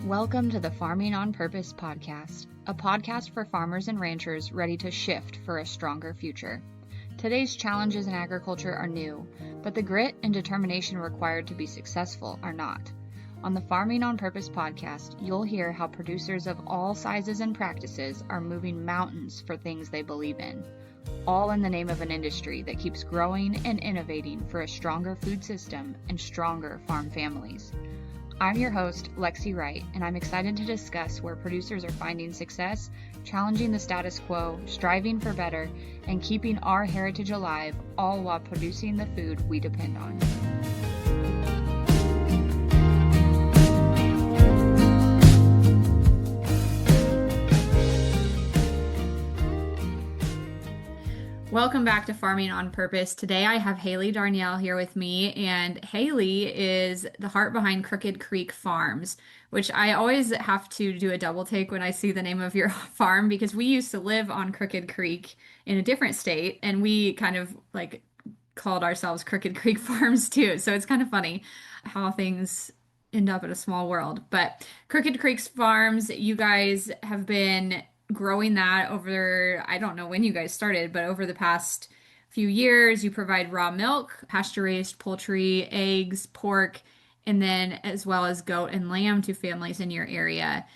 Welcome to the Farming on Purpose podcast, a podcast for farmers and ranchers ready to shift for a stronger future. Today's challenges in agriculture are new, but the grit and determination required to be successful are not. On the Farming on Purpose podcast, you'll hear how producers of all sizes and practices are moving mountains for things they believe in, all in the name of an industry that keeps growing and innovating for a stronger food system and stronger farm families. I'm your host, Lexi Wright, and I'm excited to discuss where producers are finding success, challenging the status quo, striving for better, and keeping our heritage alive, all while producing the food we depend on. Welcome back to Farming on Purpose. Today I have Hayley Darnielle here with me, and Hayley is the heart behind Crooked Creek Farms, which I always have to do a double take when I see the name of your farm because we used to live on Crooked Creek in a different state, and we kind of called ourselves Crooked Creek Farms too. So it's kind of funny how things end up in a small world. But Crooked Creek Farms, you guys have been growing that over, I don't know when you guys started, but over the past few years, you provide raw milk, pasture-raised poultry, eggs, pork, and then as well as goat and lamb to families in your area.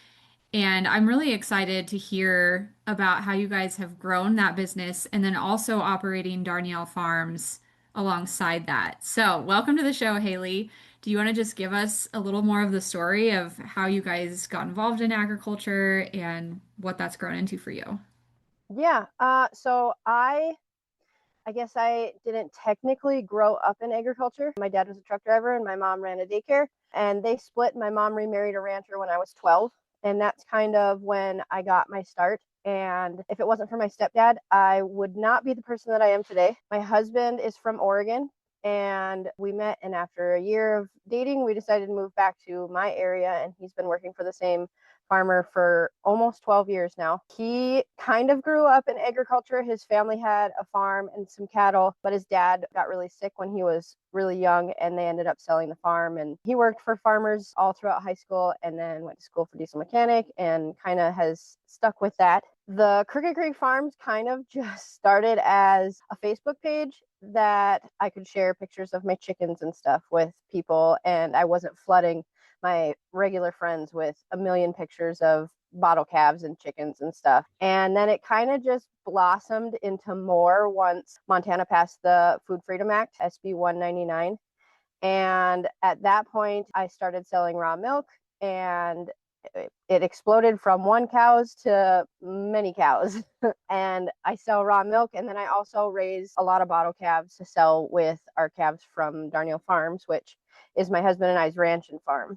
And I'm really excited to hear about how you guys have grown that business and then also operating Darnielle Farms alongside that. So, welcome to the show, Hayley. Do you want to just give us a little more of the story of how you guys got involved in agriculture and what that's grown into for you? Yeah. So I guess I didn't technically grow up in agriculture. My dad was a truck driver and my mom ran a daycare, and they split. My mom remarried a rancher when I was 12, and that's kind of when I got my start. And if it wasn't for my stepdad, I would not be the person that I am today. My husband is from Oregon, and we met, and after a year of dating, we decided to move back to my area, and he's been working for the same farmer for almost 12 years now. He kind of grew up in agriculture. His family had a farm and some cattle, but his dad got really sick when he was really young, and they ended up selling the farm. And he worked for farmers all throughout high school and then went to school for diesel mechanic and kind of has stuck with that. The Crooked Creek Farms kind of just started as a Facebook page that I could share pictures of my chickens and stuff with people, and I wasn't flooding my regular friends with a million pictures of bottle calves and chickens and stuff. And then it kind of just blossomed into more once Montana passed the Food Freedom Act, SB 199. And at that point, I started selling raw milk, and it exploded from one cows to many cows. And I sell raw milk, and then I also raise a lot of bottle calves to sell with our calves from Darnielle Farms, which is my husband and I's ranch and farm.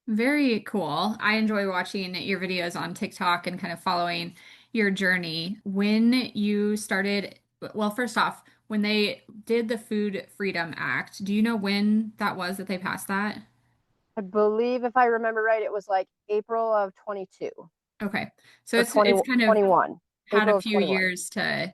Very cool. I enjoy watching your videos on TikTok and kind of following your journey. When you started, well, first off, when they did the Food Freedom Act, do you know when that was that they passed that? I believe, if I remember right, it was like April of 22 Okay. So or it's kind of 21. had a April of few 21. years to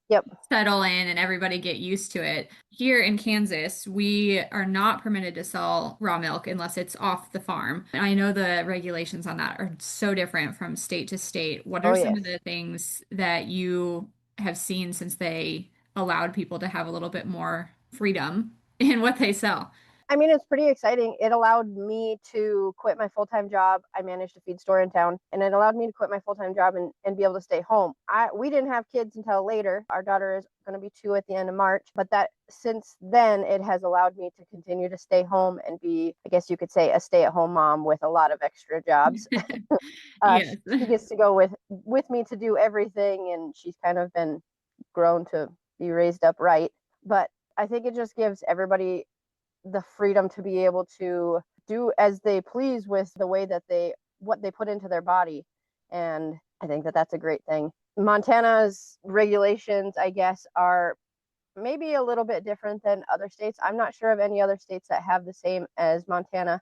Yep. settle in and everybody get used to it. Here in Kansas, we are not permitted to sell raw milk unless it's off the farm. And I know the regulations on that are so different from state to state. What Oh, are some yes. of the things that you have seen since they allowed people to have a little bit more freedom in what they sell? I mean, it's pretty exciting. It allowed me to quit my full-time job. I managed a feed store in town, and it allowed me to quit my full-time job and be able to stay home. We didn't have kids until later. Our daughter is going to be 2 at the end of March, but that since then it has allowed me to continue to stay home and be, I guess you could say, a stay-at-home mom with a lot of extra jobs. Yes. She gets to go with me to do everything, and she's kind of been grown to be raised up right. But I think it just gives everybody the freedom to be able to do as they please with the way that what they put into their body. And I think that that's a great thing. Montana's regulations, I guess, are maybe a little bit different than other states. I'm not sure of any other states that have the same as Montana,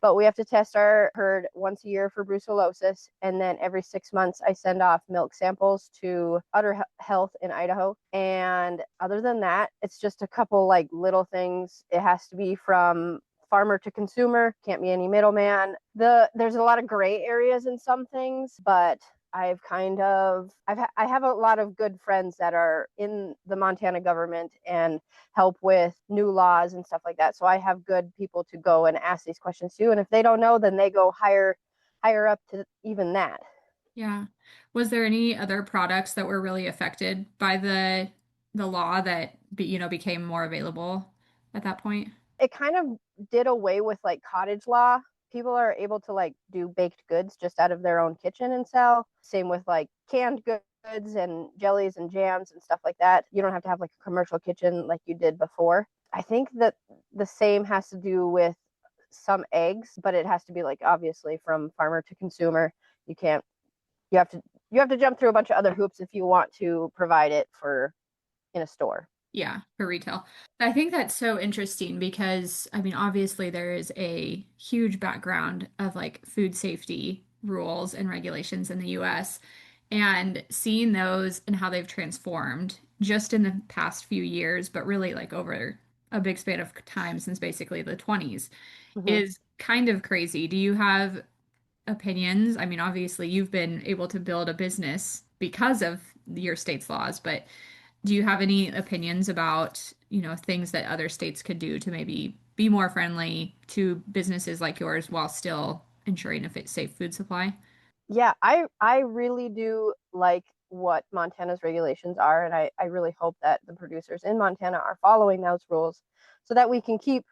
but we have to test our herd once a year for brucellosis. And then every 6 months, I send off milk samples to Udder Health in Idaho. And other than that, it's just a couple like little things. It has to be from farmer to consumer, can't be any middleman. There's a lot of gray areas in some things, but I have a lot of good friends that are in the Montana government and help with new laws and stuff like that. So I have good people to go and ask these questions to, and if they don't know, then they go higher up to even that. Yeah. Was there any other products that were really affected by the law that became more available at that point? It kind of did away with like cottage law. People are able to like do baked goods just out of their own kitchen and sell. Same with like canned goods and jellies and jams and stuff like that. You don't have to have like a commercial kitchen like you did before. I think that the same has to do with some eggs, but it has to be like obviously from farmer to consumer. You can't you have to you have to jump through a bunch of other hoops if you want to provide it for in a store. Yeah, for retail. I think that's so interesting because, I mean, obviously there is a huge background of like food safety rules and regulations in the US, and seeing those and how they've transformed just in the past few years, but really like over a big span of time since basically the 20s Mm-hmm. is kind of crazy. Do you have opinions? I mean, obviously you've been able to build a business because of your state's laws, but do you have any opinions about, things that other states could do to maybe be more friendly to businesses like yours while still ensuring a safe food supply? Yeah, I really do like what Montana's regulations are, and I really hope that the producers in Montana are following those rules so that we can keep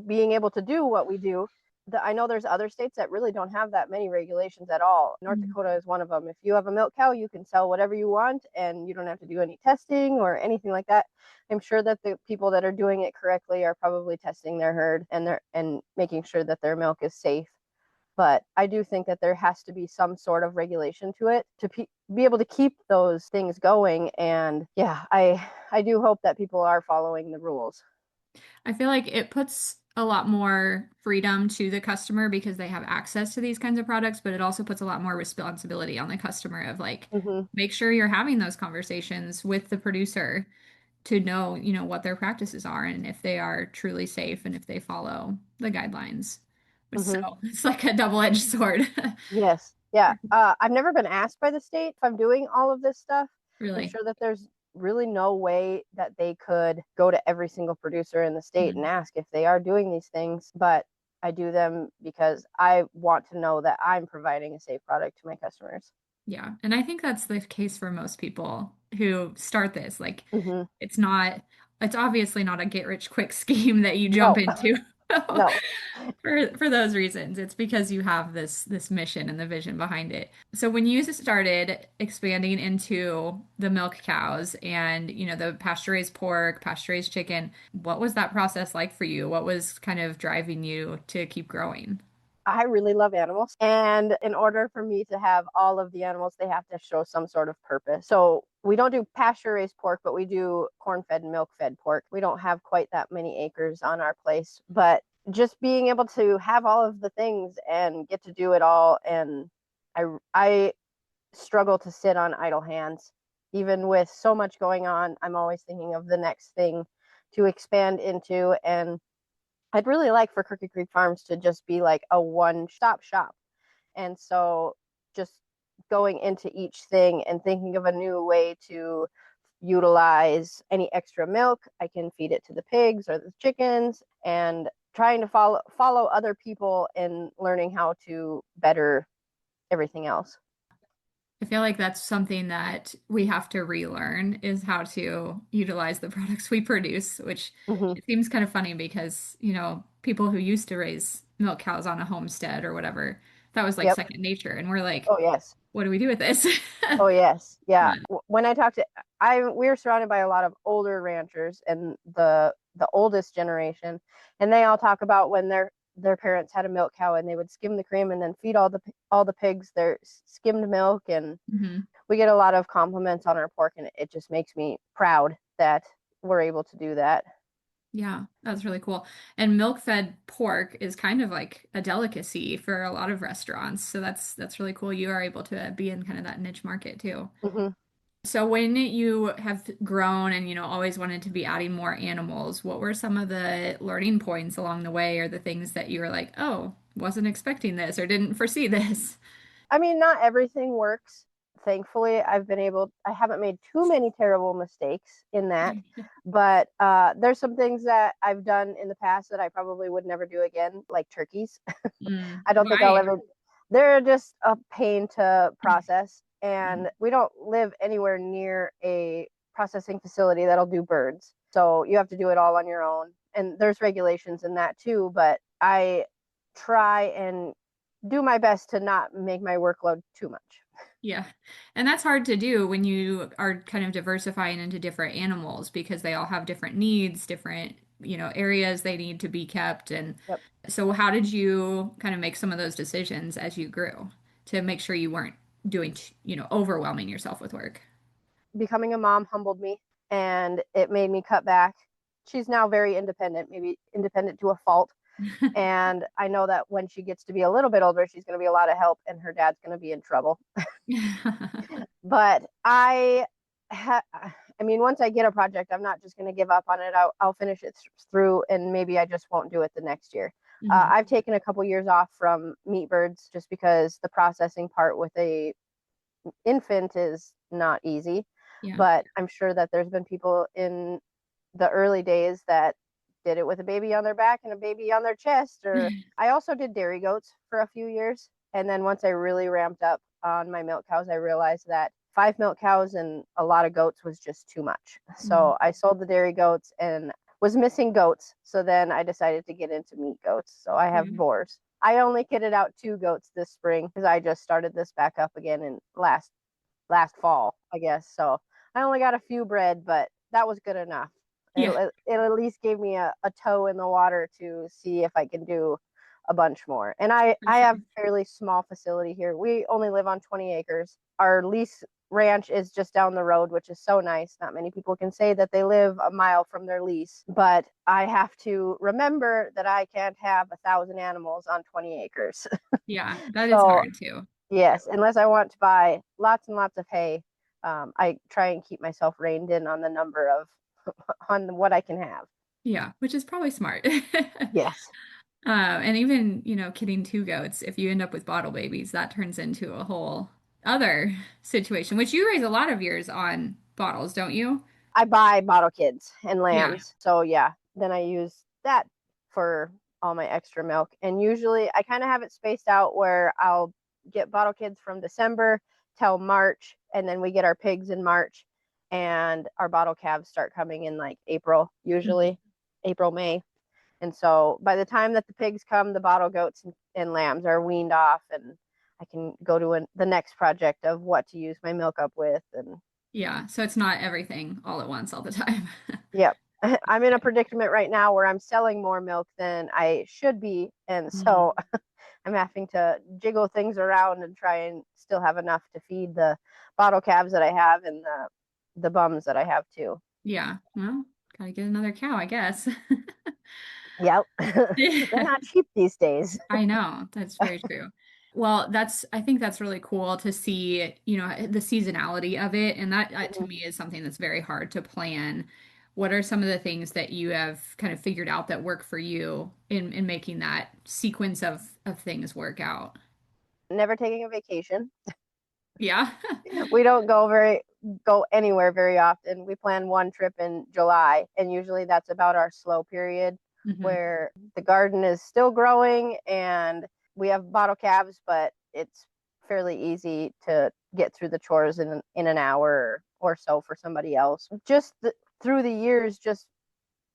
being able to do what we do. I know there's other states that really don't have that many regulations at all. North Mhm. Dakota is one of them. If you have a milk cow, you can sell whatever you want and you don't have to do any testing or anything like that. I'm sure that the people that are doing it correctly are probably testing their herd and making sure that their milk is safe, but I do think that there has to be some sort of regulation to it to be able to keep those things going. And yeah, I do hope that people are following the rules. I feel like it puts a lot more freedom to the customer because they have access to these kinds of products, but it also puts a lot more responsibility on the customer of like, Hmm. make sure you're having those conversations with the producer to know, what their practices are and if they are truly safe and if they follow the guidelines. But so Hmm. it's like a double-edged sword. Yes. Yeah. I've never been asked by the state if I'm doing all of this stuff. I'm Really. sure that there's really no way that they could go to every single producer in the state and Mhm. ask if they are doing these things, but I do them because I want to know that I'm providing a safe product to my customers. Yeah. And I think that's the case for most people who start this. Like, Hmm. it's not, it's obviously not a get rich quick scheme that you jump No, into no. for those reasons. It's because you have this mission and the vision behind it. So when you started expanding into the milk cows and, the pasture-raised pork, pasture-raised chicken, what was that process like for you? What was kind of driving you to keep growing? I really love animals. And in order for me to have all of the animals, they have to show some sort of purpose. So we don't do pasture raised pork, but we do corn fed and milk fed pork. We don't have quite that many acres on our place, but just being able to have all of the things and get to do it all. And I struggle to sit on idle hands. Even with so much going on, I'm always thinking of the next thing to expand into. And I'd really like for Crooked Creek Farms to just be like a one stop shop. And so just going into each thing and thinking of a new way to utilize any extra milk, I can feed it to the pigs or the chickens, and trying to follow other people and learning how to better everything else. I feel like that's something that we have to relearn is how to utilize the products we produce, which Mm-hmm. it seems kind of funny because, people who used to raise milk cows on a homestead or whatever, that was like Yep. second nature. And we're like, Oh yes. what do we do with this? Oh yes, yeah. But When I talk to, we're surrounded by a lot of older ranchers and the oldest generation, and they all talk about when their parents had a milk cow and they would skim the cream and then feed all the pigs their skimmed milk, and mhm. we get a lot of compliments on our pork, and it just makes me proud that we're able to do that. Yeah, that's really cool. And milk-fed pork is kind of like a delicacy for a lot of restaurants. So that's really cool. You are able to be in kind of that niche market too. Hmm. So when you have grown and, always wanted to be adding more animals, what were some of the learning points along the way or the things that you were like, oh, wasn't expecting this or didn't foresee this? I mean, not everything works. Thankfully, I haven't made too many terrible mistakes in that. But there's some things that I've done in the past that I probably would never do again, like turkeys. I don't think I'll Why? ever, they're just a pain to process. And we don't live anywhere near a processing facility that'll do birds. So you have to do it all on your own. And there's regulations in that too. But I try and do my best to not make my workload too much. Yeah. And that's hard to do when you are kind of diversifying into different animals because they all have different needs, different, areas they need to be kept. And Yep. so how did you kind of make some of those decisions as you grew to make sure you weren't doing, overwhelming yourself with work? Becoming a mom humbled me and it made me cut back. She's now very independent, maybe independent to a fault. And I know that when she gets to be a little bit older, she's going to be a lot of help and her dad's going to be in trouble. But I mean, once I get a project, I'm not just going to give up on it. I'll finish it through and maybe I just won't do it the next year. Mhm. I've taken a couple years off from meat birds just because the processing part with a infant is not easy. Yeah. But I'm sure that there's been people in the early days that did it with a baby on their back and a baby on their chest. Or I also did dairy goats for a few years. And then once I really ramped up on my milk cows, I realized that 5 milk cows and a lot of goats was just too much. Mhm. So I sold the dairy goats and was missing goats. So then I decided to get into meat goats. So I have Yeah. boars. I only kitted out 2 goats this spring because I just started this back up again in last fall, I guess. So I only got a few bred, but that was good enough. Yeah, It at least gave me a toe in the water to see if I can do a bunch more. And I, for I sure. have a fairly small facility here. We only live on 20 acres. Our lease ranch is just down the road, which is so nice. Not many people can say that they live a mile from their lease, but I have to remember that I can't have 1,000 animals on 20 acres. Yeah, that is So hard too. yes, unless I want to buy lots and lots of hay, I try and keep myself reined in on the number of on what I can have. Yeah, which is probably smart. Yes. And even, kidding two goats, if you end up with bottle babies, that turns into a whole other situation, which you raise a lot of yours on bottles, don't you? I buy bottle kids and Yeah. lambs. So yeah, then I use that for all my extra milk. And usually I kind of have it spaced out where I'll get bottle kids from December till March, and then we get our pigs in March, and our bottle calves start coming in like April, Mhm. usually April, May. And so by the time that the pigs come, the bottle goats and lambs are weaned off, and I can go to the next project of what to use my milk up with. And Yeah, so it's not everything all at once all the time. yep, I'm in a predicament right now where I'm selling more milk than I should be. And Mm. so I'm having to jiggle things around and try and still have enough to feed the bottle calves that I have and the bums that I have too. Yeah, well, gotta get another cow, I guess. Yep. They're not cheap these days. I know, that's very true. Well, I think that's really cool to see, the seasonality of it. And that to me is something that's very hard to plan. What are some of the things that you have kind of figured out that work for you in making that sequence of things work out? Never taking a vacation. Yeah. We don't go anywhere very often. We plan one trip in July, and usually that's about our slow period Hmm. where the garden is still growing and we have bottle calves, but it's fairly easy to get through the chores in an hour or so for somebody else. Through the years, just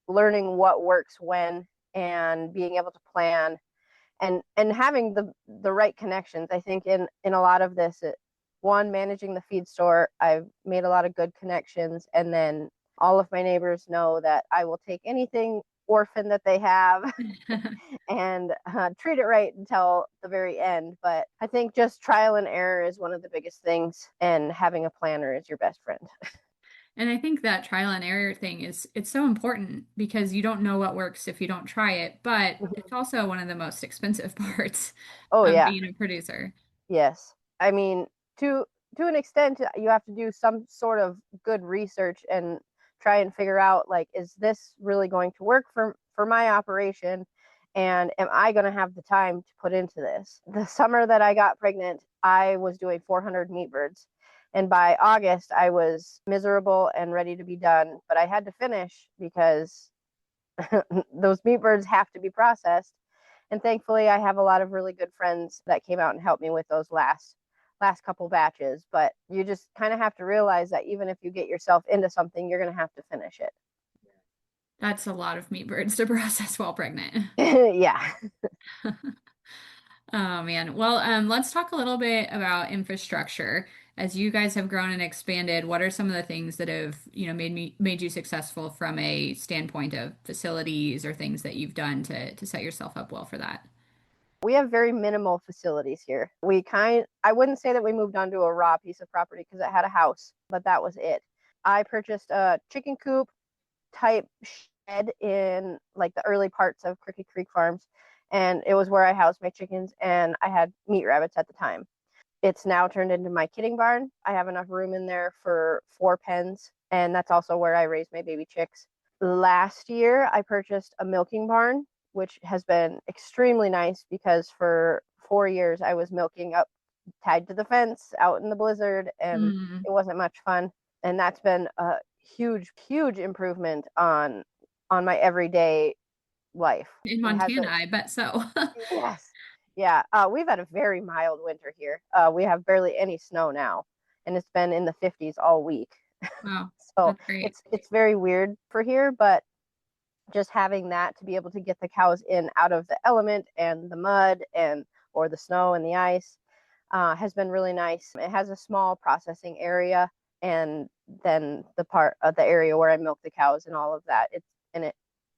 learning what works when and being able to plan and having the right connections. I think in a lot of this, one, managing the feed store, I've made a lot of good connections, and then all of my neighbors know that I will take anything orphan that they have and treat it right until the very end. But I think just trial and error is one of the biggest things, and having a planner is your best friend. And I think that trial and error thing it's so important because you don't know what works if you don't try it, but it's also one of the most expensive parts Oh of yeah. being a producer. Yes. I mean, to to an extent, you have to do some sort of good research and try and figure out, like, is this really going to work for my operation, and am I going to have the time to put into this? The summer that I got pregnant, I was doing 400 meat birds, and by August I was miserable and ready to be done, but I had to finish because those meat birds have to be processed. And thankfully, I have a lot of really good friends that came out and helped me with those last couple batches. But you just kind of have to realize that even if you get yourself into something, you're going to have to finish That's a lot of meat birds to process while pregnant. it. Yeah. Oh man. Well, let's talk a little bit about infrastructure. As you guys have grown and expanded, what are some of the things that have, made you successful from a standpoint of facilities or things that you've done to set yourself up well for that? We have very minimal facilities here. I wouldn't say that we moved onto a raw piece of property because it had a house, but that was it. I purchased a chicken coop type shed in like the early parts of Crooked Creek Farms, and it was where I housed my chickens, and I had meat rabbits at the time. It's now turned into my kidding barn. I have enough room in there for 4 pens, and that's also where I raise my baby chicks. Last year, I purchased a milking barn, which has been extremely nice because for 4 years I was milking up tied to the fence out in the blizzard, and Mm. it wasn't much fun. And that's been a huge improvement on my everyday life. In It has Montana, been. I bet so. Yes. Yeah. We've had a very mild winter here. We have barely any snow now, and it's been in the 50s all week. Wow, So that's great. it's very weird for here, but just having that to be able to get the cows in out of the element and the mud and or the snow and the ice has been really nice. It has a small processing area, and then the part of the area where I milk the cows and all of that.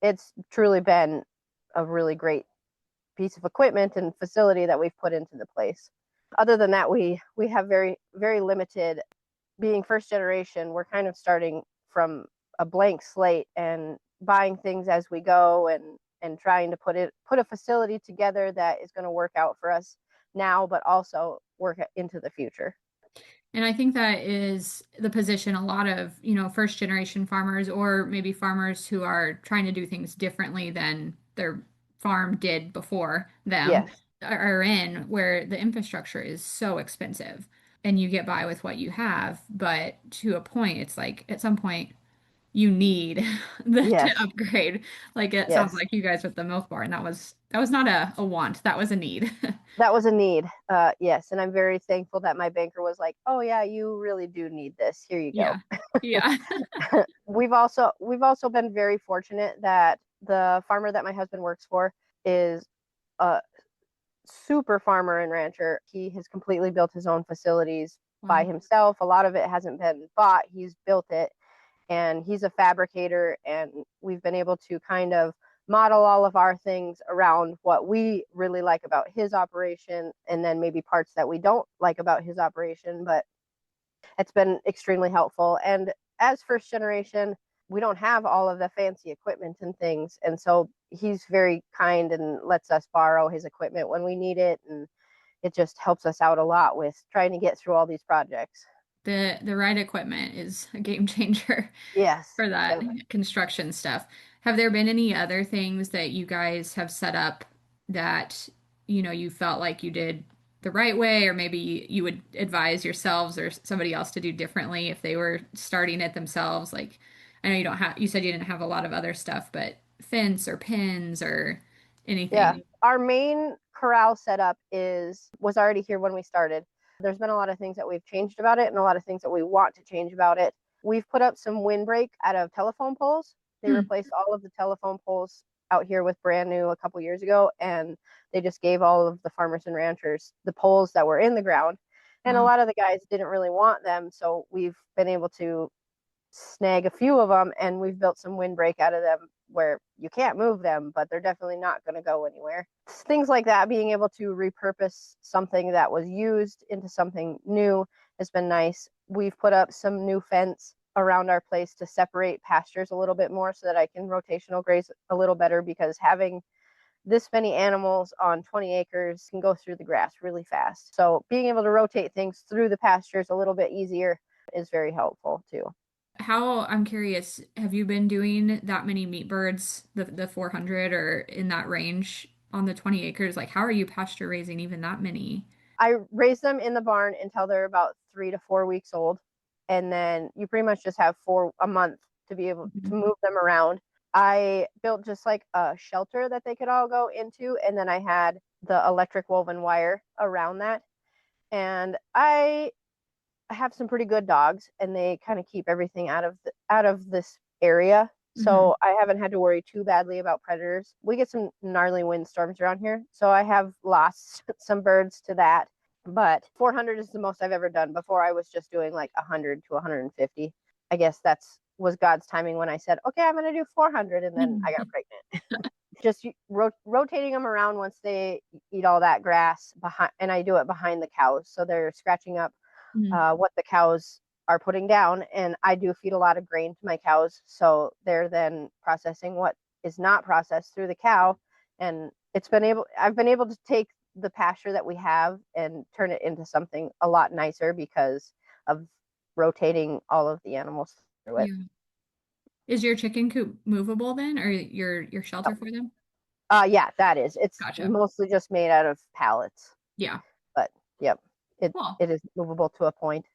It's truly been a really great piece of equipment and facility that we've put into the place. Other than that, we have very limited. Being first generation, we're kind of starting from a blank slate and buying things as we go, and trying to put a facility together that is going to work out for us now, but also work into the future. And I think that is the position a lot of, first generation farmers or maybe farmers who are trying to do things differently than their farm did before them Yes, are in, where the infrastructure is so expensive and you get by with what you have. But to a point, it's like at some point you need to yes, upgrade. Like it sounds yes. like you guys with the milk bar, and that was not a want, that was a need. That was a need. Yes, and I'm very thankful that my banker was like, "Oh yeah, you really do need this. Here you go." Yeah. Yeah. We've also been very fortunate that the farmer that my husband works for is a super farmer and rancher. He has completely built his own facilities by Wow. himself. A lot of it hasn't been bought. He's built it, and he's a fabricator, and we've been able to kind of model all of our things around what we really like about his operation, and then maybe parts that we don't like about his operation, but it's been extremely helpful. And as first generation, we don't have all of the fancy equipment and things, and so he's very kind and lets us borrow his equipment when we need it, and it just helps us out a lot with trying to get through all these projects. The right equipment is a game changer Yes, for that definitely. construction stuff. Have there been any other things that you guys have set up that, you felt like you did the right way, or maybe you would advise yourselves or somebody else to do differently if they were starting it themselves? Like, I know you said you didn't have a lot of other stuff, but fence or pins or Yeah. anything. Our main corral setup was already here when we started. There's been a lot of things that we've changed about it and a lot of things that we want to change about it. We've put up some windbreak out of telephone poles. They Hmm. replaced all of the telephone poles out here with brand new a couple years ago, and they just gave all of the farmers and ranchers the poles that were in the ground. And a Wow. lot of the guys didn't really want them, so we've been able to snag a few of them, and we've built some windbreak out of them where you can't move them, but they're definitely not going to go anywhere. Things like that, being able to repurpose something that was used into something new has been nice. We've put up some new fence around our place to separate pastures a little bit more so that I can rotational graze a little better, because having this many animals on 20 acres can go through the grass really fast. So being able to rotate things through the pastures a little bit easier is very helpful too. How, I'm curious, have you been doing that many meat birds, the 400 or in that range on the 20 acres? Like, how are you pasture raising even that many? I raise them in the barn until they're about 3 to 4 weeks old. And then you pretty much just have a month to be able to Mhm. move them around. I built just like a shelter that they could all go into. And then I had the electric woven wire around that. And I have some pretty good dogs and they kind of keep everything out of this area. Mhm. So I haven't had to worry too badly about predators. We get some gnarly windstorms around here, so I have lost some birds to that. But 400 is the most I've ever done. Before I was just doing like 100 to 150. I guess that's was God's timing when I said, "Okay, I'm going to do 400," and then I got pregnant. Just rotating them around once they eat all that grass behind, and I do it behind the cows, so they're scratching up Mhm. what the cows are putting down. And I do feed a lot of grain to my cows. So they're then processing what is not processed through the cow. And I've been able to take the pasture that we have and turn it into something a lot nicer because of rotating all of the animals through it. Yeah. Is your chicken coop movable then, or your shelter for them? Yeah, that is. It's Gotcha. mostly just made out of pallets, Yeah. but yep, it Cool. it is movable to a point.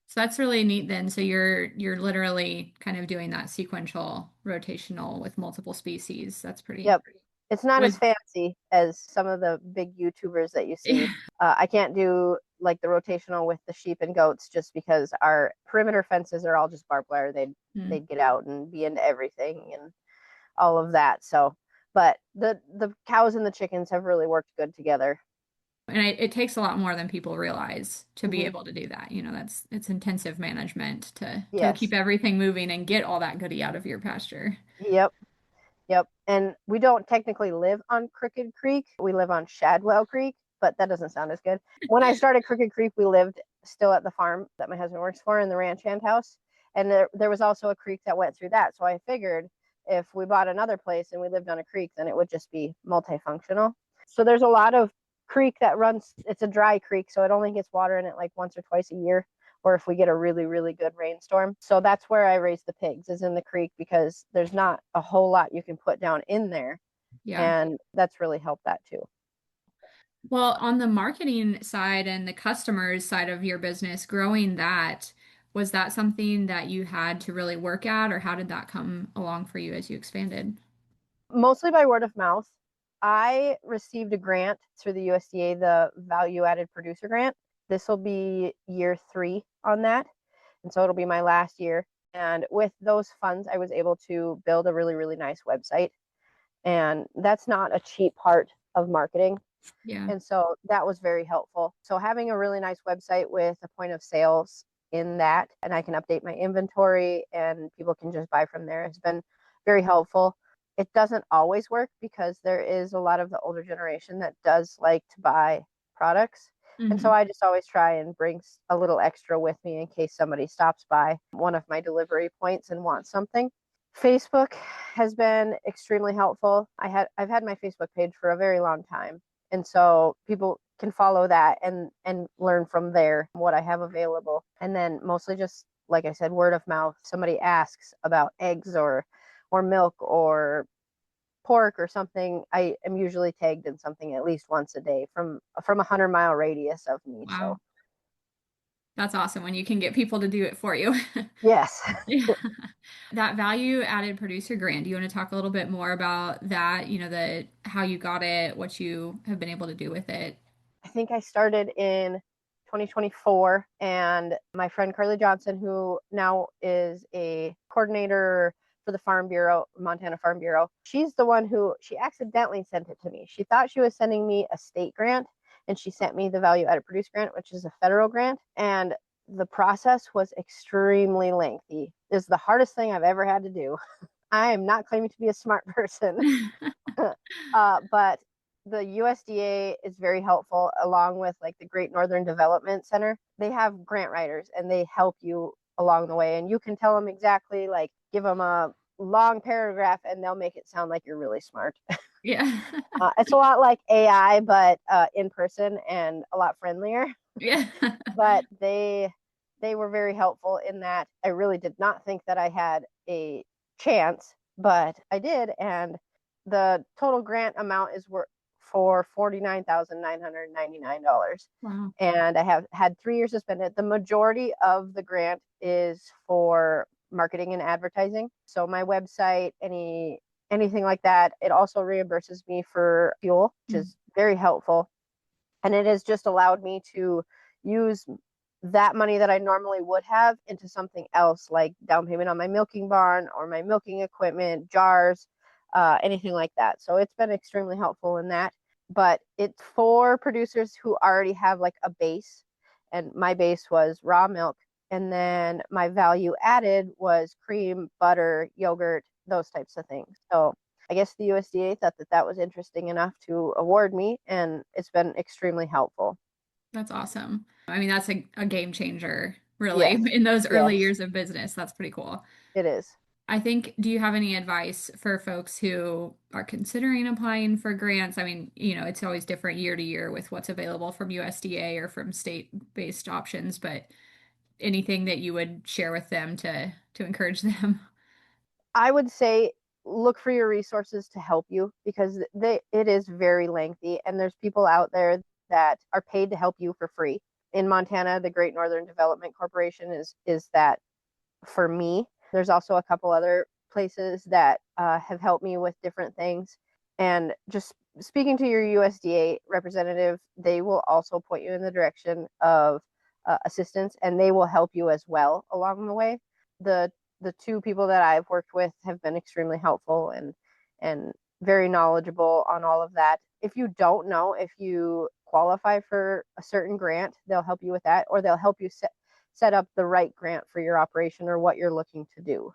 So that's really neat then. So you're literally kind of doing that sequential rotational with multiple species. That's pretty. Yep. It's not as With fancy as some of the big YouTubers that you see. I can't do like the rotational with the sheep and goats just because our perimeter fences are all just barbed wire. They'd get out and be into everything and all of that. So, but the cows and the chickens have really worked good together. And it takes a lot more than people realize to be Hmm. able to do that. It's intensive management to keep Yes. everything moving and get all that goodie out of your pasture. Yep. Yep. And we don't technically live on Crooked Creek. We live on Shadwell Creek, but that doesn't sound as good. When I started Crooked Creek, we lived still at the farm that my husband works for in the ranch hand house. And there was also a creek that went through that. So I figured if we bought another place and we lived on a creek, then it would just be multifunctional. So there's a lot of creek that runs, it's a dry creek. So it only gets water in it like once or twice a year, or if we get a really, really good rainstorm. So that's where I raise the pigs, is in the creek, because there's not a whole lot you can put down in there. Yeah. And that's really helped that too. Well, on the marketing side and the customers side of your business, growing that, was that something that you had to really work at, or how did that come along for you as you expanded? Mostly by word of mouth. I received a grant through the USDA, the Value Added Producer Grant. This will be year 3 on that. And so it'll be my last year. And with those funds, I was able to build a really, really nice website. And that's not a cheap part of marketing. Yeah. And so that was very helpful. So having a really nice website with a point of sales in that, and I can update my inventory and people can just buy from there, has been very helpful. It doesn't always work because there is a lot of the older generation that does like to buy products. And so Hmm. I just always try and bring a little extra with me in case somebody stops by one of my delivery points and wants something. Facebook has been extremely helpful. I've had my Facebook page for a very long time, and so people can follow that and learn from there what I have available. And then mostly just like I said, word of mouth. Somebody asks about eggs or milk or pork or something, I am usually tagged in something at least once a day from 100-mile radius of me. So Wow. That's awesome when you can get people to do it for you. yes. Yeah. That value added producer grant, do you want to talk a little bit more about that? The how you got it, what you have been able to do with it? I think I started in 2024, and my friend Carly Johnson, who now is a coordinator for the Farm Bureau, Montana Farm Bureau, she's the one who she accidentally sent it to me. She thought she was sending me a state grant, and she sent me the Value Added Produce grant, which is a federal grant. And the process was extremely lengthy. It's the hardest thing I've ever had to do. I am not claiming to be a smart person, but the USDA is very helpful, along with like the Great Northern Development Center. They have grant writers and they help you along the way. And you can tell them exactly, like, give them a long paragraph and they'll make it sound like you're really smart. Yeah. It's a lot like AI, but in person and a lot friendlier. Yeah. But they were very helpful in that I really did not think that I had a chance, but I did, and the total grant amount is for $49,999. Wow. And I have had 3 years to spend it. The majority of the grant is for marketing and advertising. So my website, anything like that. It also reimburses me for fuel, which Mm. is very helpful. And it has just allowed me to use that money that I normally would have into something else, like down payment on my milking barn or my milking equipment, jars, anything like that. So it's been extremely helpful in that. But it's for producers who already have like a base. And my base was raw milk. And then my value added was cream, butter, yogurt, those types of things. So I guess the USDA thought that that was interesting enough to award me, and it's been extremely helpful. That's awesome. I mean, that's a game changer, really, Yes, in those early yes, years of business. That's pretty cool. it is. I think, do you have any advice for folks who are considering applying for grants? I mean, it's always different year to year with what's available from USDA or from state-based options, but anything that you would share with them to encourage them? I would say look for your resources to help you because it is very lengthy, and there's people out there that are paid to help you for free. In Montana, the Great Northern Development Corporation is that for me. There's also a couple other places that have helped me with different things. And just speaking to your USDA representative, they will also point you in the direction of assistance, and they will help you as well along the way. The the two people that I've worked with have been extremely helpful and very knowledgeable on all of that. If you don't know if you qualify for a certain grant, they'll help you with that, or they'll help you set up the right grant for your operation or what you're looking to do.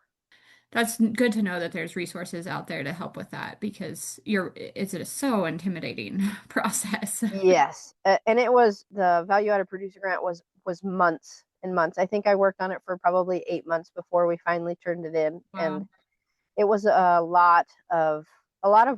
That's good to know that there's resources out there to help with that because it's a so intimidating process. Yes, and it was the value added producer grant was months and months. I think I worked on it for probably 8 months before we finally turned it in, and Wow. it was a lot of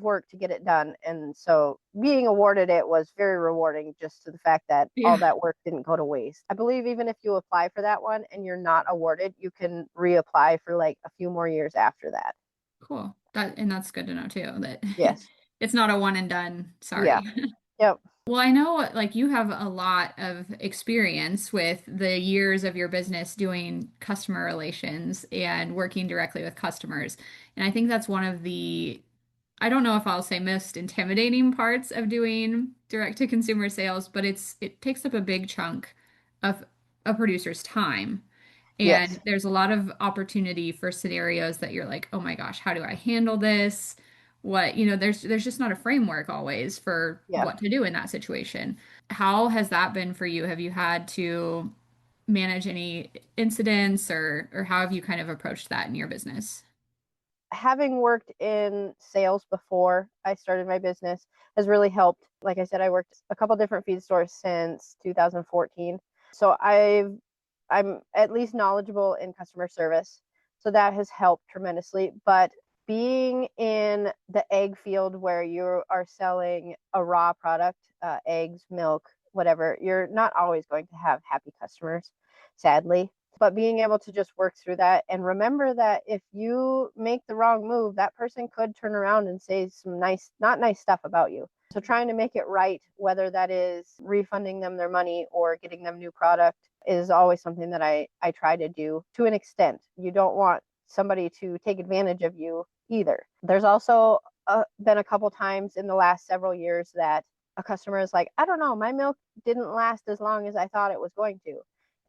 work to get it done. And so being awarded it was very rewarding, just to the fact that all Yeah. that work didn't go to waste. I believe even if you apply for that one and you're not awarded, you can reapply for like a few more years after that. Cool. That's good to know too, that Yes. it's not a one and done. Yeah. Sorry. Yep. Well, I know like you have a lot of experience with the years of your business doing customer relations and working directly with customers. And I think that's one of the, I don't know if I'll say most intimidating parts of doing direct to consumer sales, but it takes up a big chunk of a producer's time. Yes. And there's a lot of opportunity for scenarios that you're like, oh my gosh, how do I handle this? There's just not a framework always for Yeah. what to do in that situation. How has that been for you? Have you had to manage any incidents or how have you kind of approached that in your business? Having worked in sales before I started my business has really helped. Like I said, I worked a couple different feed stores since 2014. So I'm at least knowledgeable in customer service. So that has helped tremendously. But being in the egg field where you are selling a raw product, eggs, milk, whatever, you're not always going to have happy customers, sadly. But being able to just work through that and remember that if you make the wrong move, that person could turn around and say some not nice stuff about you. So trying to make it right, whether that is refunding them their money or getting them new product, is always something that I try to do to an extent. You don't want somebody to take advantage of you either. There's also been a couple times in the last several years that a customer is like, I don't know, my milk didn't last as long as I thought it was going to.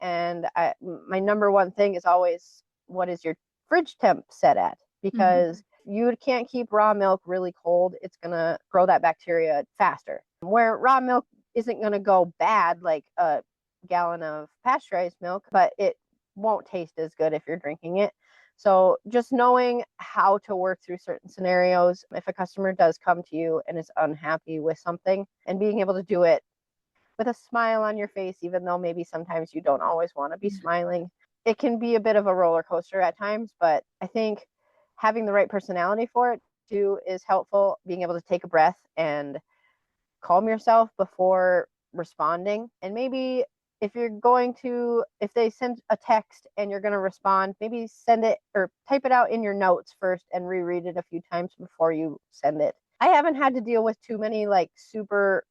And my number one thing is always, what is your fridge temp set at? Mhm. Because you can't keep raw milk really cold. It's going to grow that bacteria faster. Where raw milk isn't going to go bad like a gallon of pasteurized milk, but it won't taste as good if you're drinking it. So just knowing how to work through certain scenarios, if a customer does come to you and is unhappy with something, and being able to do it with a smile on your face, even though maybe sometimes you don't always want to be smiling. It can be a bit of a roller coaster at times, but I think having the right personality for it too is helpful. Being able to take a breath and calm yourself before responding. And maybe if they send a text and you're going to respond, maybe send it or type it out in your notes first and reread it a few times before you send it. I haven't had to deal with too many like super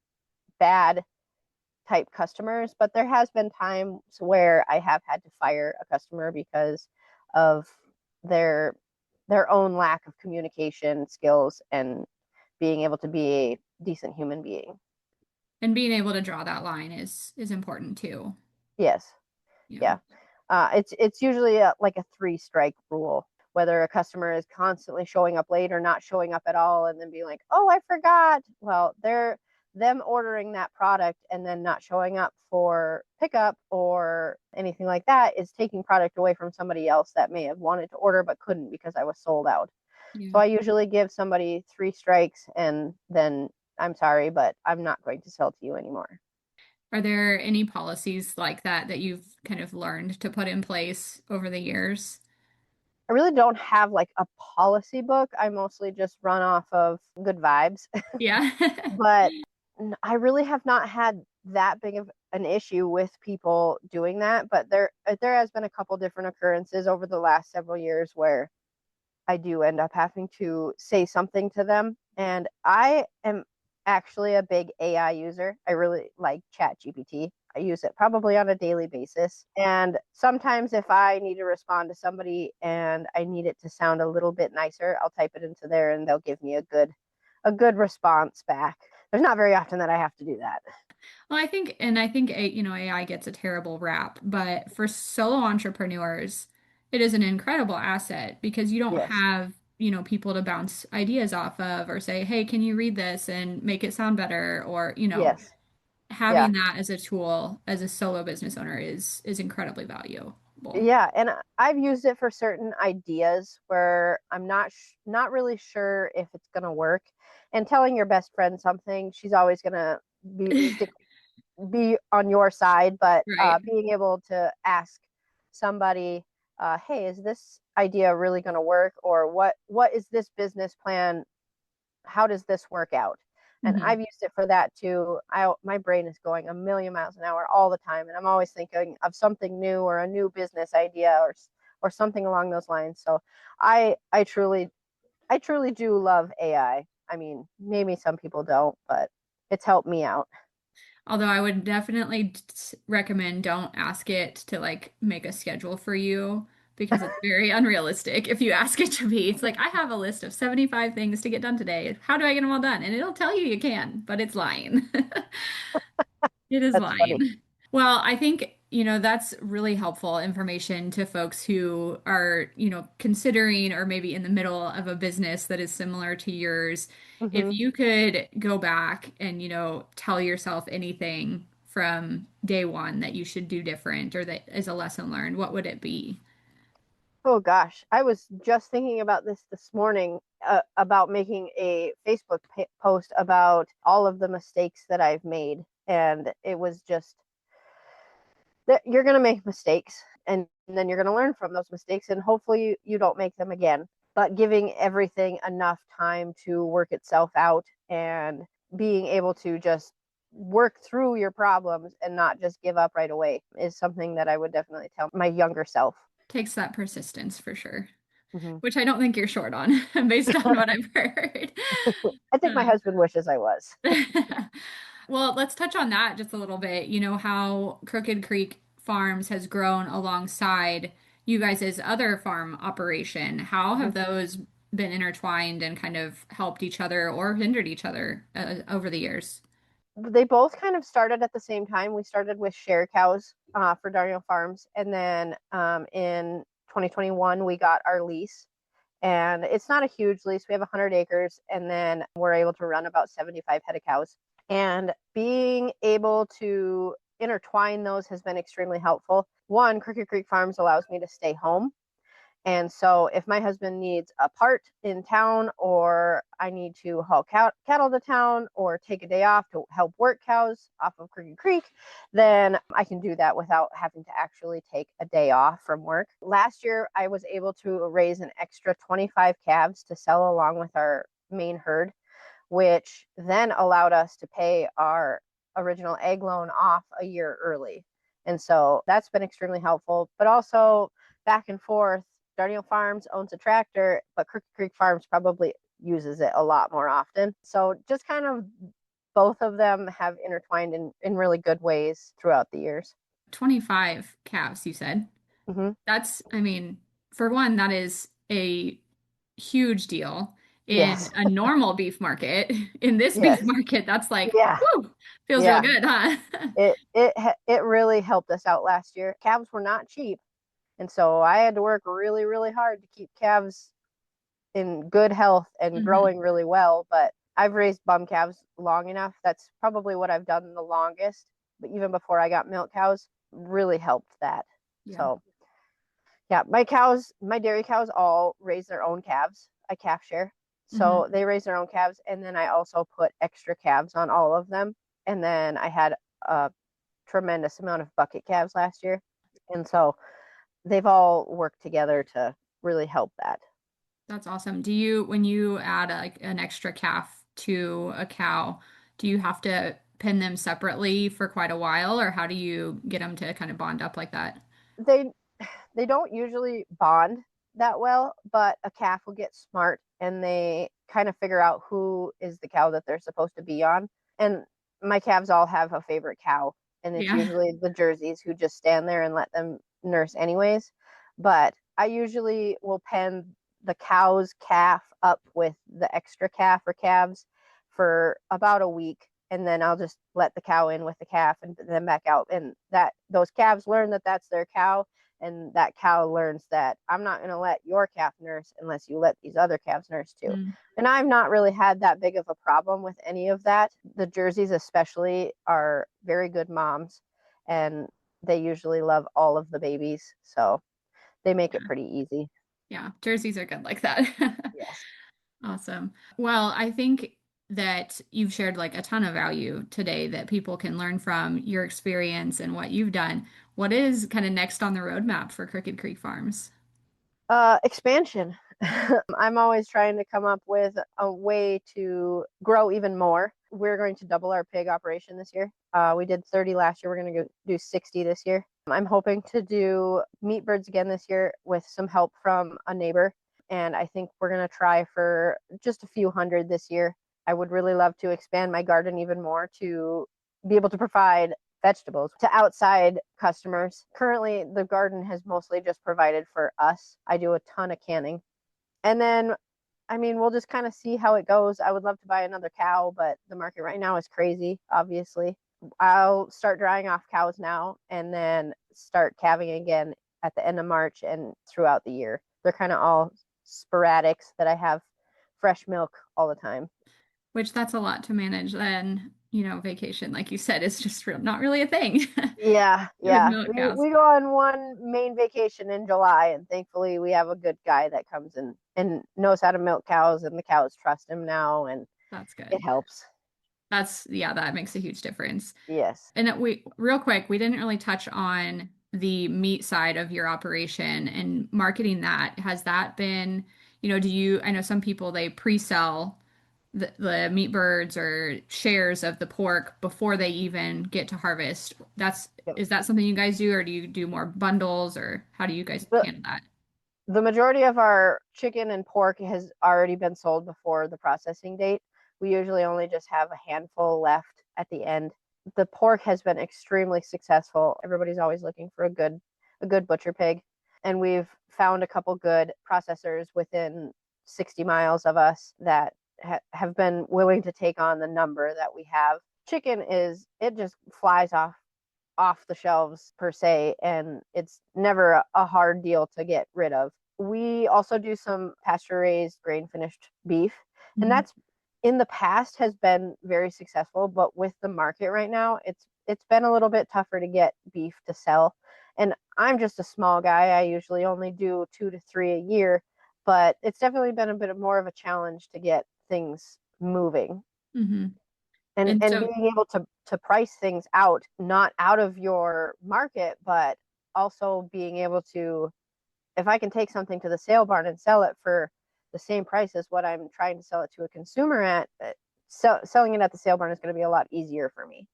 bad type customers, but there has been times where I have had to fire a customer because of their their own lack of communication skills and being able to be a decent human being. And being able to draw that line is important too. Yes. Yeah. Yeah. It's usually like a three strike rule. Whether a customer is constantly showing up late or not showing up at all, and then being like, "Oh, I forgot." Well, they're them ordering that product and then not showing up for pickup or anything like that is taking product away from somebody else that may have wanted to order but couldn't because I was sold out. So Yeah. I usually give somebody three strikes and then I'm sorry, but I'm not going to sell to you anymore. Are there any policies like that that you've kind of learned to put in place over the years? I really don't have like a policy book. I mostly just run off of good vibes. Yeah. But I really have not had that big of an issue with people doing that. But there has been a couple different occurrences over the last several years where I do end up having to say something to them. And I am actually a big AI user. I really like ChatGPT. I use it probably on a daily basis. And sometimes if I need to respond to somebody and I need it to sound a little bit nicer, I'll type it into there and they'll give me a good response back. There's not very often that I have to do that. Well, I think AI gets a terrible rap, but for solo entrepreneurs, it is an incredible asset because you don't Yes. have, people to bounce ideas off of or say, "Hey, can you read this and make it sound better?" Or, Yes. Yeah. having that as a tool as a solo business owner is incredibly valuable. Yeah, and I've used it for certain ideas where I'm not really sure if it's gonna work. And telling your best friend something, she's always gonna be on your side. But Right. being able to ask somebody, "Hey, is this idea really gonna work? Or what is this business plan? How does this work out?" And Mhm. I've used it for that too. My brain is going a million miles an hour all the time, and I'm always thinking of something new or a new business idea or something along those lines. So I truly do love AI. I mean, maybe some people don't, but it's helped me out. Although I would definitely recommend don't ask it to like make a schedule for you because it's very unrealistic if you ask it to be. It's like, I have a list of 75 things to get done today. How do I get them all done? And it'll tell you you can, but it's lying. It is That's funny. lying. Well, I think, that's really helpful information to folks who are, considering or maybe in the middle of a business that is similar to yours. If Hmm. you could go back and, tell yourself anything from day one that you should do different or that is a lesson learned, what would it be? Oh gosh, I was just thinking about this morning, about making a Facebook post about all of the mistakes that I've made, and it was just that you're going to make mistakes, and then you're going to learn from those mistakes, and hopefully you don't make them again. But giving everything enough time to work itself out and being able to just work through your problems and not just give up right away is something that I would definitely tell my younger self. Takes that persistence for sure, Hmm. which I don't think you're short on based on what I've heard. I think my husband wishes I was. Well, let's touch on that just a little bit. You know, how Crooked Creek Farms has grown alongside you guys' other farm operation. How have those been intertwined and kind of helped each other or hindered each other over the years? They both kind of started at the same time. We started with share cows for Darnielle Farms, and then in 2021 we got our lease. And it's not a huge lease. We have 100 acres, and then we're able to run about 75 head of cows. And being able to intertwine those has been extremely helpful. One, Crooked Creek Farms allows me to stay home And so if my husband needs a part in town, or I need to haul cattle to town or take a day off to help work cows off of Crooked Creek, then I can do that without having to actually take a day off from work. Last year, I was able to raise an extra 25 calves to sell along with our main herd, which then allowed us to pay our original egg loan off a year early. And so that's been extremely helpful. But also back and forth, Darnielle Farms owns a tractor, but Crooked Creek Farms probably uses it a lot more often. So just kind of both of them have intertwined in really good ways throughout the years. 25 calves, you said. Mm-hmm. That's, I mean, for one, that is a huge deal in Yes. a normal beef market. In this beef Yes. market, that's like, Yeah. whoo, feels real Yeah. good, huh? It really helped us out last year. Calves were not cheap, and so I had to work really, really hard to keep calves in good health and Hmm. growing really well. But I've raised bum calves long enough. That's probably what I've done the longest. But even before I got milk cows, really helped that. Yeah. So yeah, my dairy cows all raise their own calves. I calf share. Hmm. So they raise their own calves. And then I also put extra calves on all of them. And then I had a tremendous amount of bucket calves last year. And so they've all worked together to really help that. That's awesome. Do you, when you add like an extra calf to a cow, do you have to pin them separately for quite a while, or how do you get them to kind of bond up like that? They they don't usually bond that well, but a calf will get smart and they kind of figure out who is the cow that they're supposed to be on. And my calves all have a favorite cow, and it's Yeah. usually the Jerseys who just stand there and let them nurse anyways. But I usually will pen the cow's calf up with the extra calf or calves for about a week, and then I'll just let the cow in with the calf and then back out, and that those calves learn that that's their cow, and that cow learns that I'm not going to let your calf nurse unless you let these other calves nurse too. Mm. And I've not really had that big of a problem with any of that. The Jerseys, especially, are very good moms, and they usually love all of the babies. So they make it Yeah. pretty easy. Yeah. Jerseys are good like that. Yes. Awesome. Well, I think that you've shared like a ton of value today that people can learn from your experience and what you've done. What is kind of next on the roadmap for Crooked Creek Farms? Expansion. I'm always trying to come up with a way to grow even more. We're going to double our pig operation this year. We did 30 last year. We're going to go do 60 this year. I'm hoping to do meat birds again this year with some help from a neighbor. And I think we're going to try for just a few hundred this year. I would really love to expand my garden even more to be able to provide vegetables to outside customers. Currently, the garden has mostly just provided for us. I do a ton of canning. And then, I mean, we'll just kind of see how it goes. I would love to buy another cow, but the market right now is crazy, obviously. I'll start drying off cows now and then start calving again at the end of March and throughout the year. They're kind of all sporadics that I have fresh milk all the time. Which that's a lot to manage then, vacation, like you said, is just not really a thing Yeah, with yeah. milk We cows. we go on one main vacation in July, and thankfully we have a good guy that comes in and knows how to milk cows, and the cows trust him now, and That's it good. helps. Yeah, that makes a huge difference. Yes. And real quick, we didn't really touch on the meat side of your operation and marketing that. Has that been, I know some people they pre-sell the meat birds or shares of the pork before they even get to harvest. Is that something you guys do, or do you do more bundles, or how do you guys The handle that? the majority of our chicken and pork has already been sold before the processing date. We usually only just have a handful left at the end. The pork has been extremely successful. Everybody's always looking for a good butcher pig, and we've found a couple good processors within 60 miles of us that have been willing to take on the number that we have. Chicken is it just flies off the shelves per se, and it's never a hard deal to get rid of. We also do some pasture raised grain finished beef, and Mhm. that's in the past has been very successful, but with the market right now, it's been a little bit tougher to get beef to sell. And I'm just a small guy. I usually only do 2 to 3 a year, but it's definitely been a bit more of a challenge to get things moving. Mm-hmm. and And and so, being able to price things out, not out of your market, but also being able to, if I can take something to the sale barn and sell it for the same price as what I'm trying to sell it to a consumer at, selling it at the sale barn is going to be a lot easier for me.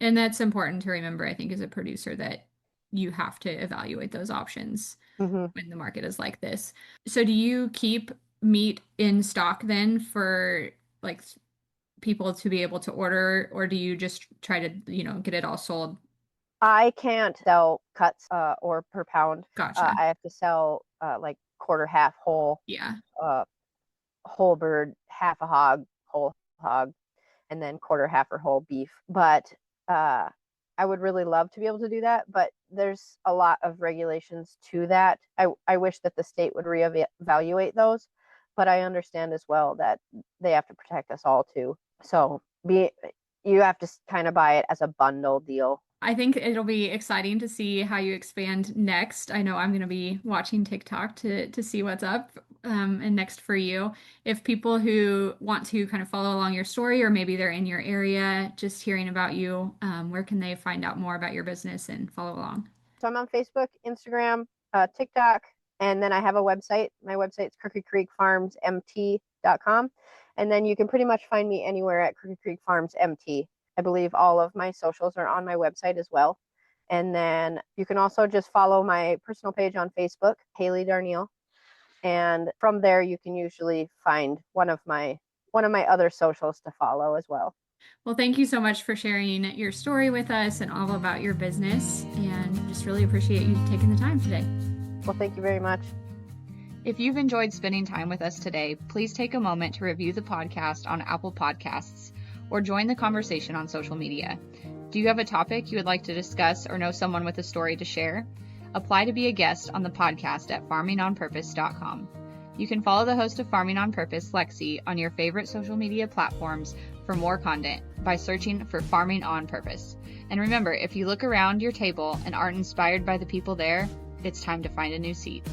and that's important to remember, I think, as a producer, that you have to evaluate those options Mm-hmm. when the market is like this. So do you keep meat in stock then for like people to be able to order, or do you just try to, get it all sold? I can't sell cuts or per pound. Gotcha. I have to sell like quarter, half, whole, Yeah. uh, whole bird, half a hog, whole hog, and then quarter, half, or whole beef. But uh, I would really love to be able to do that, but there's a lot of regulations to that. I wish that the state would reevaluate those, but I understand as well that they have to protect us all too. So you have to kind of buy it as a bundle deal. I think it'll be exciting to see how you expand next. I know I'm going to be watching TikTok to see what's up and next for you. If people who want to kind of follow along your story, or maybe they're in your area, just hearing about you, where can they find out more about your business and follow along? So I'm on Facebook, Instagram, TikTok, and then I have a website. My website's crookedcreekfarmsmt.com. And then you can pretty much find me anywhere at Crooked Creek Farms MT. I believe all of my socials are on my website as well. And then you can also just follow my personal page on Facebook, Hayley Darnielle. And from there you can usually find one of my other socials to follow as well. Well, thank you so much for sharing your story with us and all about your business, and just really appreciate you taking the time today. Well, thank you very much. If you've enjoyed spending time with us today, please take a moment to review the podcast on Apple Podcasts or join the conversation on social media. Do you have a topic you would like to discuss or know someone with a story to share? Apply to be a guest on the podcast at farmingonpurpose.com. You can follow the host of Farming on Purpose, Lexi, on your favorite social media platforms for more content by searching for Farming on Purpose. And remember, if you look around your table and aren't inspired by the people there, it's time to find a new seat.